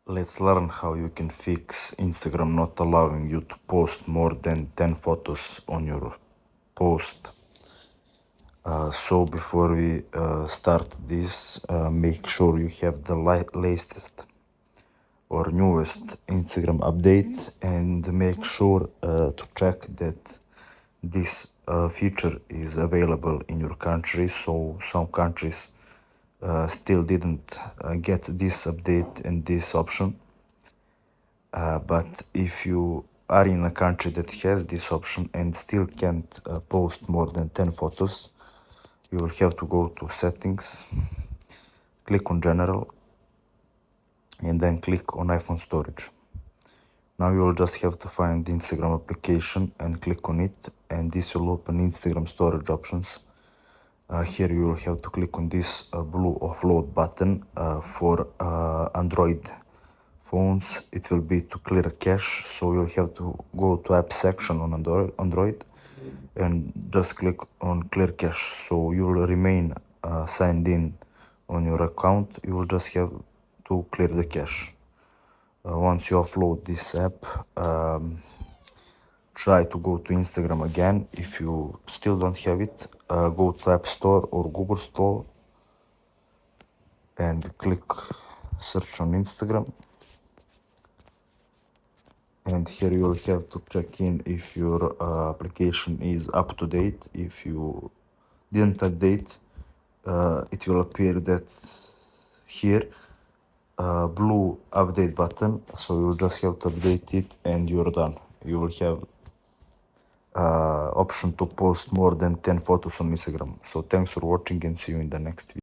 Let's learn how you can fix Instagram not allowing you to post more than 10 photos on your post. So before we start this, make sure you have the latest or newest Instagram update, and make sure to check that this feature is available in your country. So some countries still didn't get this update and this option. But if you are in a country that has this option and still can't post more than 10 photos, you will have to go to settings, click on general, and then click on iPhone storage. Now you will just have to find the Instagram application and click on it, and this will open Instagram storage options. Here you will have to click on this blue offload button. For Android phones, it will be to clear cache, so you'll have to go to app section on Android and just click on clear cache, so you will remain signed in on your account. You will just have to clear the cache. Once you offload this app, try to go to Instagram again. If you still don't have it, go to App Store or Google Store and click search on Instagram. And here you will have to check in if your application is up to date. If you didn't update, it will appear that here blue update button, so you'll just have to update it and you're done. You will have option to post more than 10 photos on Instagram. So thanks for watching and see you in the next video.